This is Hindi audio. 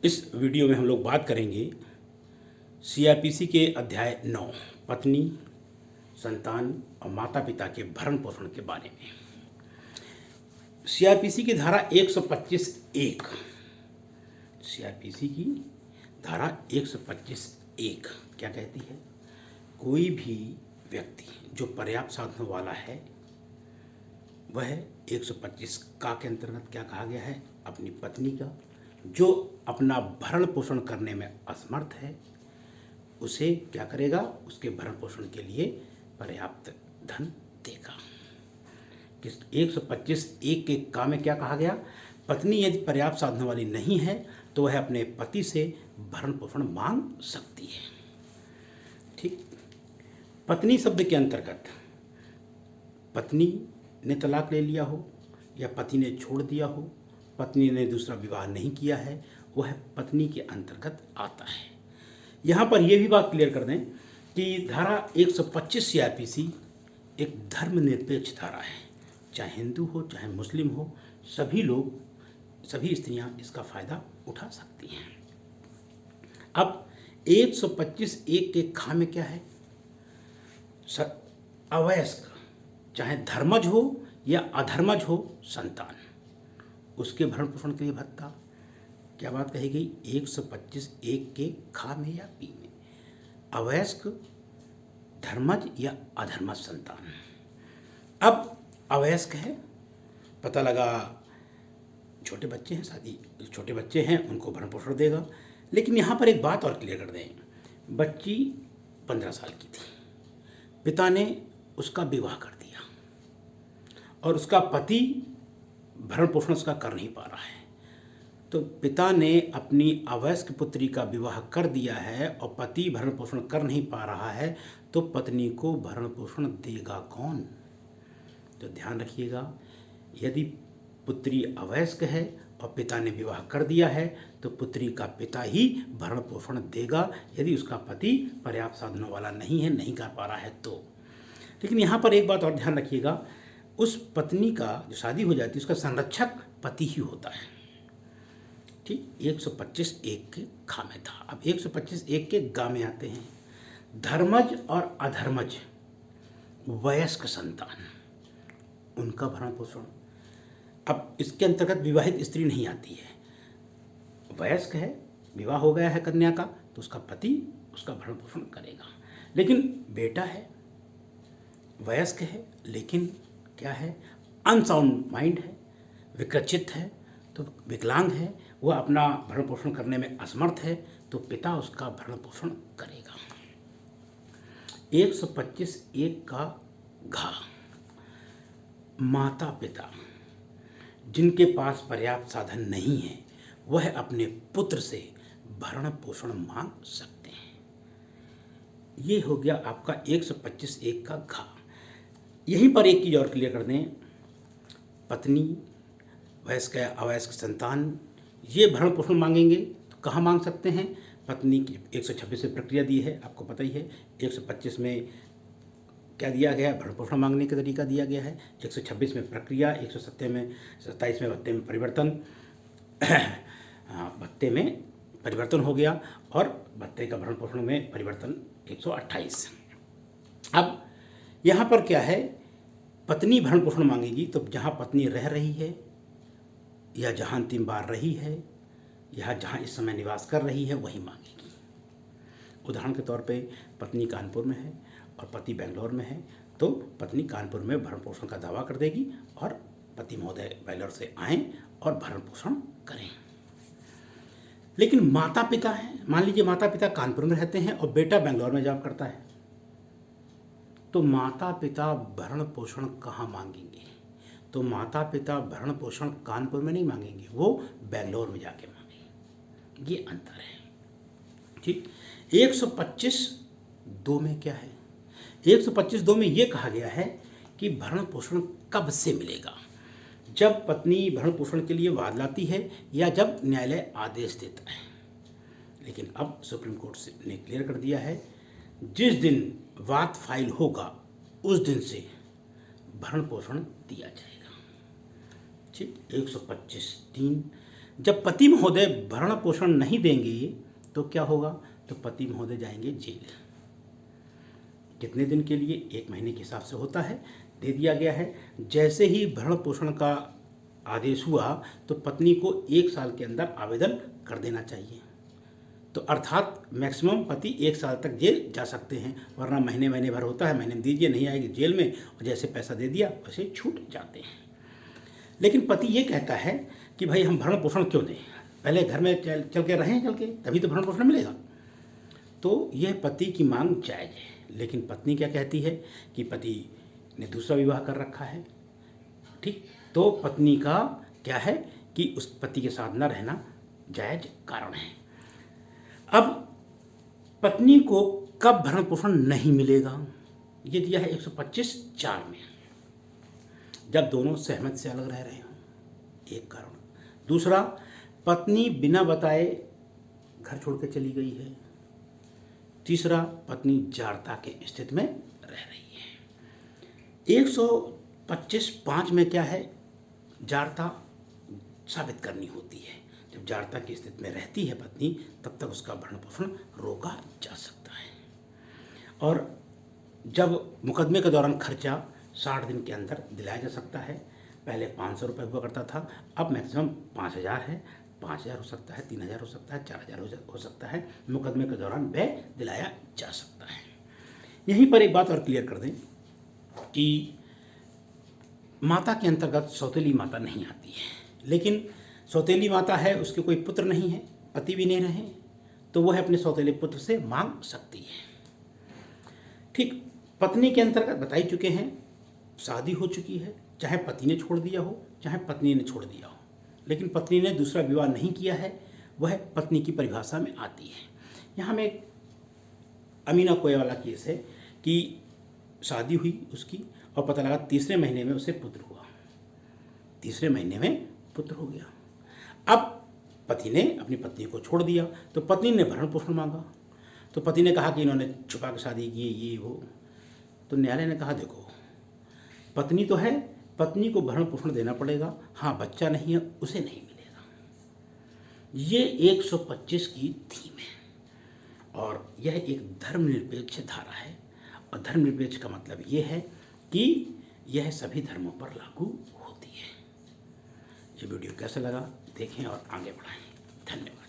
इस वीडियो में हम लोग बात करेंगे सीआरपीसी के अध्याय 9 पत्नी, संतान और माता पिता के भरण पोषण के बारे में। सीआरपीसी की धारा 125(1) सीआरपीसी की धारा 125(1) क्या कहती है? कोई भी व्यक्ति जो पर्याप्त साधनों वाला है वह 125 का के अंतर्गत क्या कहा गया है? अपनी पत्नी का जो अपना भरण पोषण करने में असमर्थ है उसे क्या करेगा? उसके भरण पोषण के लिए पर्याप्त धन देगा। किस 125(1) के का में क्या कहा गया? पत्नी यदि पर्याप्त साधनों वाली नहीं है तो वह अपने पति से भरण पोषण मांग सकती है। ठीक, पत्नी शब्द के अंतर्गत पत्नी ने तलाक ले लिया हो या पति ने छोड़ दिया हो, पत्नी ने दूसरा विवाह नहीं किया है, वह पत्नी के अंतर्गत आता है। यहाँ पर यह भी बात क्लियर कर दें कि धारा 125 सीआरपीसी एक धर्मनिरपेक्ष धारा है। चाहे हिंदू हो चाहे मुस्लिम हो, सभी लोग, सभी स्त्रियां इसका फ़ायदा उठा सकती हैं। अब 125(1) के खा में क्या है? अवयस्क, चाहे धर्मज हो या अधर्मज हो संतान, उसके भरण पोषण के लिए भत्ता। क्या बात कही गई? 125(1) के खा में या पी में अवयस्क, धर्मज या अधर्मज संतान। अब अवयस्क है, पता लगा छोटे बच्चे हैं, छोटे बच्चे हैं, उनको भरण पोषण देगा। लेकिन यहाँ पर एक बात और क्लियर कर दें, बच्ची 15 साल की थी, पिता ने उसका विवाह कर दिया और उसका पति भरण पोषण उसका कर नहीं पा रहा है, तो पिता ने अपनी अवयस्क पुत्री का विवाह कर दिया है और पति भरण पोषण कर नहीं पा रहा है, तो पत्नी को भरण पोषण देगा कौन? तो ध्यान रखिएगा, यदि पुत्री अवयस्क है और पिता ने विवाह कर दिया है तो पुत्री का पिता ही भरण पोषण देगा, यदि उसका पति पर्याप्त साधनों वाला नहीं है, नहीं कर पा रहा है तो। लेकिन यहाँ पर एक बात और ध्यान रखिएगा, उस पत्नी का जो शादी हो जाती है उसका संरक्षक पति ही होता है। ठीक, 125(1) के खा में था। अब 125(1) के गा में आते हैं। धर्मज और अधर्मज वयस्क संतान, उनका भरण पोषण। अब इसके अंतर्गत विवाहित स्त्री नहीं आती है, वयस्क है, विवाह हो गया है कन्या का, तो उसका पति उसका भरण पोषण करेगा। लेकिन बेटा है, वयस्क है, लेकिन क्या है? अनसाउंड माइंड है, विकृचित है, तो विकलांग है, वह अपना भरण पोषण करने में असमर्थ है, तो पिता उसका भरण पोषण करेगा। 125(1) का घा, माता पिता जिनके पास पर्याप्त साधन नहीं है वह अपने पुत्र से भरण पोषण मांग सकते हैं। ये हो गया आपका 125(1) का घा। यहीं पर एक चीज़ और क्लियर कर दें, पत्नी, वयस्क या अवयस्क संतान ये भरण पोषण मांगेंगे तो कहाँ मांग सकते हैं? पत्नी की 126 में प्रक्रिया दी है, आपको पता ही है। 125 में क्या दिया गया है? भरण पोषण मांगने का तरीका दिया गया है। 126 में प्रक्रिया, 127 में भत्ते में परिवर्तन, भत्ते में परिवर्तन हो गया और भत्ते का भरण पोषण में परिवर्तन 128। अब यहाँ पर क्या है? पत्नी भरण पोषण मांगेगी तो जहाँ पत्नी रह रही है या जहाँ अंतिम बार रही है या जहाँ इस समय निवास कर रही है वही मांगेगी। उदाहरण के तौर पे पत्नी कानपुर में है और पति बेंगलोर में है, तो पत्नी कानपुर में भरण पोषण का दावा कर देगी और पति महोदय बेंगलोर से आएँ और भरण पोषण करें। लेकिन माता पिता हैं, मान लीजिए माता पिता कानपुर में रहते हैं और बेटा बेंगलोर में जॉब करता है, तो माता पिता भरण पोषण कहाँ मांगेंगे? तो माता पिता भरण पोषण कानपुर में नहीं मांगेंगे, वो बेंगलोर में जाके मांगेंगे। ये अंतर है। ठीक, 125(2) में क्या है? 125(2) में ये कहा गया है कि भरण पोषण कब से मिलेगा? जब पत्नी भरण पोषण के लिए वाद लाती है या जब न्यायालय आदेश देता है। लेकिन अब सुप्रीम कोर्ट ने क्लियर कर दिया है, जिस दिन वाद फाइल होगा उस दिन से भरण पोषण दिया जाएगा। ठीक, 125(3) जब पति महोदय भरण पोषण नहीं देंगे तो क्या होगा, तो पति महोदय जाएंगे जेल। कितने दिन के लिए, 1 महीने के हिसाब से होता है, दे दिया गया है। जैसे ही भरण पोषण का आदेश हुआ तो पत्नी को 1 साल के अंदर आवेदन कर देना चाहिए। तो अर्थात मैक्सिमम पति 1 साल तक जेल जा सकते हैं, वरना महीने महीने भर होता है, महीने में दीजिए, नहीं आएगी जेल में, और जैसे पैसा दे दिया वैसे छूट जाते हैं। लेकिन पति ये कहता है कि भाई हम भरण पोषण क्यों दें, पहले घर में चल के रहें, चल के तभी तो भरण पोषण मिलेगा। तो यह पति की मांग जायज़ है। लेकिन पत्नी क्या कहती है कि पति ने दूसरा विवाह कर रखा है, ठीक, तो पत्नी का क्या है कि उस पति के साथ न रहना जायज़ कारण है। अब पत्नी को कब भरण पोषण नहीं मिलेगा, ये दिया है 125(4) में, जब दोनों सहमत से अलग रह रहे हों, एक कारण। दूसरा, पत्नी बिना बताए घर छोड़ के चली गई है। तीसरा, पत्नी जारता के स्थिति में रह रही है। 125(5) में क्या है, जारता साबित करनी होती है। जब जारता की स्थिति में रहती है पत्नी, तब तक उसका भरण पोषण रोका जा सकता है। और जब मुकदमे के दौरान खर्चा 60 दिन के अंदर दिलाया जा सकता है। पहले 500 रुपये हुआ करता था, अब मैक्सिमम 5000 है। 5000 हो सकता है, 3000 हो सकता है, 4000 हो सकता है। मुकदमे के दौरान व्यय दिलाया जा सकता है। यहीं पर एक बात और क्लियर कर दें कि माता के अंतर्गत सौतेली माता नहीं आती है। लेकिन सौतेली माता है, उसके कोई पुत्र नहीं है, पति भी नहीं रहे, तो वह अपने सौतेले पुत्र से मांग सकती है। ठीक, पत्नी के अंतर्गत बता ही चुके हैं, शादी हो चुकी है, चाहे पति ने छोड़ दिया हो चाहे पत्नी ने छोड़ दिया हो, लेकिन पत्नी ने दूसरा विवाह नहीं किया है, वह पत्नी की परिभाषा में आती है। यहाँ में एक अमीना कोया वाला केस है कि शादी हुई उसकी और पता लगा 3रे महीने में उसे पुत्र हुआ, 3रे महीने में पुत्र हो गया। अब पति ने अपनी पत्नी को छोड़ दिया, तो पत्नी ने भरण पोषण मांगा, तो पति ने कहा कि इन्होंने छुपा के शादी की, ये वो। तो न्यायालय ने कहा देखो, पत्नी तो है, पत्नी को भरण पोषण देना पड़ेगा, हाँ बच्चा नहीं है उसे नहीं मिलेगा। ये 125 की थीम है और यह एक धर्मनिरपेक्ष धारा है। और धर्मनिरपेक्ष का मतलब ये है कि यह सभी धर्मों पर लागू होती है। ये वीडियो कैसा लगा देखें और आगे बढ़ाएं। धन्यवाद।